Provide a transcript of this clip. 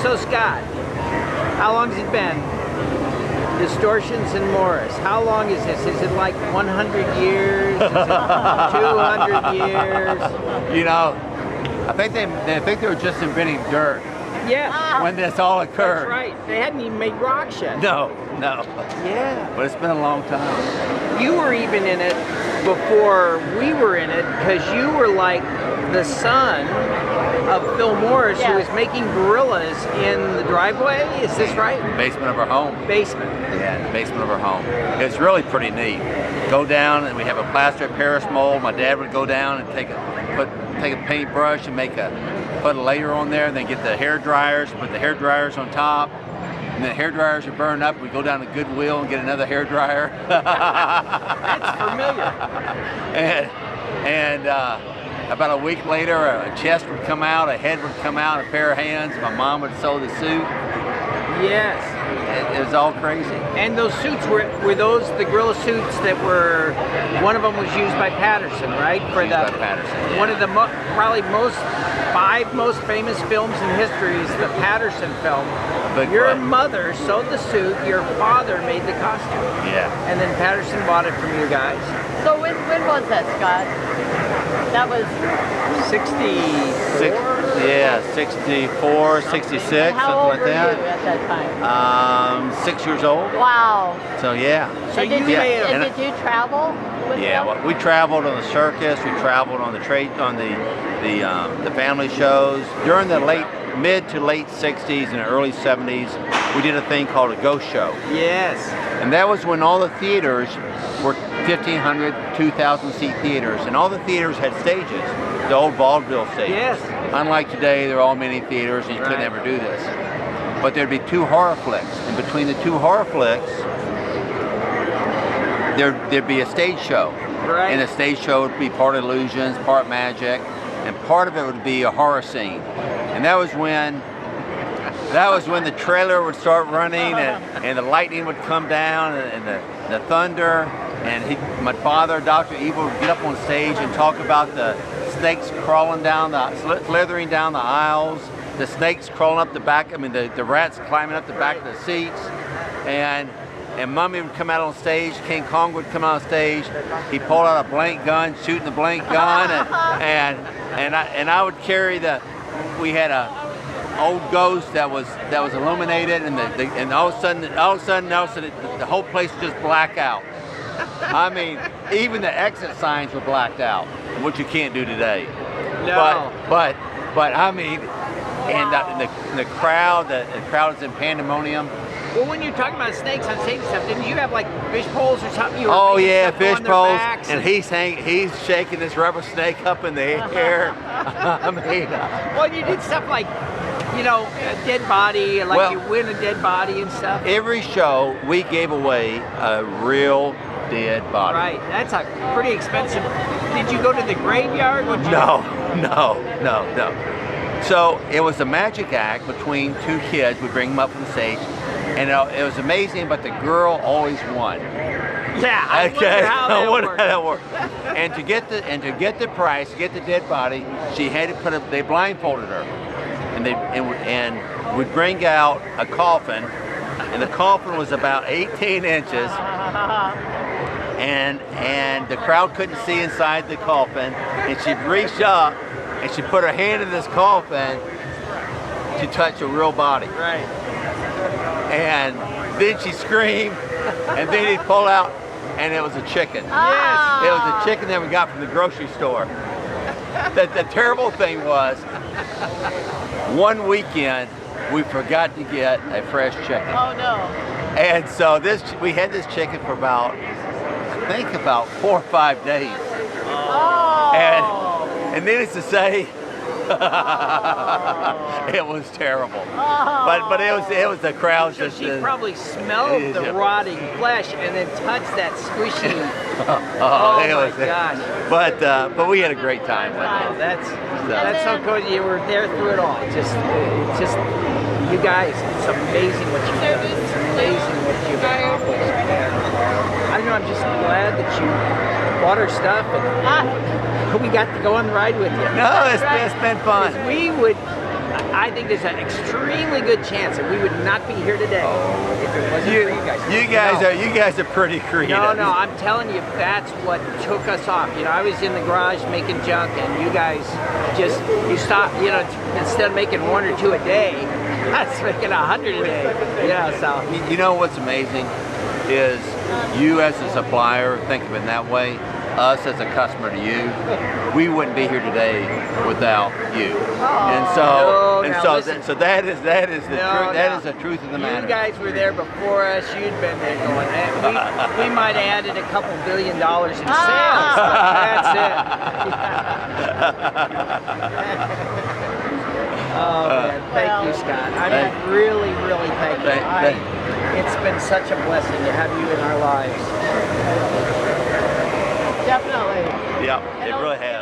So Scott, how long has it been? Distortions and Morris. How long is this? Is it like 100 years? Is it 200 years? You know, I think they were just inventing dirt. Yes. When this all occurred. That's right. They hadn't even made rock yet. No. Yeah. But it's been a long time. You were even in it before we were in it, because you were like the son of Phil Morris, who was making gorillas in the driveway. Is this right? Basement of our home. Basement. Yeah, in the basement of our home. It's really pretty neat. Go down and we have a plaster of Paris mold. My dad would go down and take a paintbrush and put a layer on there, and then get the hair dryers, put the hair dryers on top. And the hair dryers are burned up. We go down to Goodwill and get another hair dryer. That's familiar. And about a week later, a chest would come out, a head would come out, a pair of hands. My mom would sew the suit. Yes. It was all crazy. And those suits were those the gorilla suits that were, one of them was used by Patterson, right? By Patterson, yeah. One of the probably five most famous films in history is the Patterson film. Your mother sewed the suit, your father made the costume. Yeah. And then Patterson bought it from you guys. So when was that, Scott? That was 64? Yeah, 64, 66, and how old something like that. Were you at that time? 6 years old. Wow. So yeah. So and did you travel with them? Well, we traveled on the circus. We traveled on the family shows during the mid to late 60s and early 70s. We did a thing called a ghost show. Yes. And that was when all the theaters were 1,500, 2,000 seat theaters, and all the theaters had stages, the old vaudeville stages. Yes. Unlike today, there are all many theaters, and you could never do this. But there'd be 2 horror flicks, and between the 2 horror flicks, there'd be a stage show. Right. And the stage show would be part illusions, part magic, and part of it would be a horror scene. And that was when the trailer would start running, and the lightning would come down, and the thunder, and my father, Dr. Evil, would get up on stage and talk about the snakes crawling down, slithering down the aisles, the snakes crawling up the back, the rats climbing up the back of the seats, and Mummy would come out on stage, King Kong would come out on stage, he'd pull out a blank gun, shooting the blank gun, and I would carry we had a old ghost that was illuminated, and all of a sudden the whole place would just black out. Even the exit signs were blacked out, which you can't do today. No. But and the crowd is in pandemonium. Well, when you're talking about snakes on stage and stuff, didn't you have like fish poles or something? Oh yeah, fish poles, and he's shaking this rubber snake up in the air. Well, you did stuff like, a dead body, like you win a dead body and stuff. Every show we gave away a real dead body. Right, that's pretty expensive. Did you go to the graveyard? No. So it was a magic act between 2 kids. We bring them up on the stage, and it was amazing. But the girl always won. Yeah, I wonder how that worked. And to get the prize, to get the dead body, she had to they blindfolded her, and we'd bring out a coffin, and the coffin was about 18 inches, and the crowd couldn't see inside the coffin, and she'd reach up and she'd put her hand in this coffin to touch a real body. Right. And then she'd scream, and then he'd pull out, and it was a chicken. Yes. It was a chicken that we got from the grocery store. The terrible thing was, one weekend we forgot to get a fresh chicken. Oh no. And so we had this chicken for about 4 or 5 days. Oh. And needless to say, it was terrible. Oh. But it was the crowd So just. she probably smelled the rotting flesh and then touched that squishy. My gosh. But we had a great time with Wow, it. that's so cool. You were there through it all. Just you guys. It's amazing what you've done. It's amazing what you've accomplished. I don't know. I'm just glad that you bought our stuff and we got to go on the ride with you. No, it's been fun. We would. I think there's an extremely good chance that we would not be here today if it wasn't for you guys. You guys are pretty creative. No, I'm telling you, that's what took us off. You know, I was in the garage making junk, and you guys just, you stopped, you know, instead of making 1 or 2 a day, I was making 100 a day. Yeah, so. You know what's amazing is you as a supplier, think of it in that way, us as a customer to you, we wouldn't be here today without you. So that is the truth. That is the truth of the matter. You guys were there before us. You'd been there going. We might have added a couple $1 billion in sales, but that's it. Oh man, thank you, Scott. I mean, really, really thank you. It's been such a blessing to have you in our lives. Definitely. Yeah, it really has.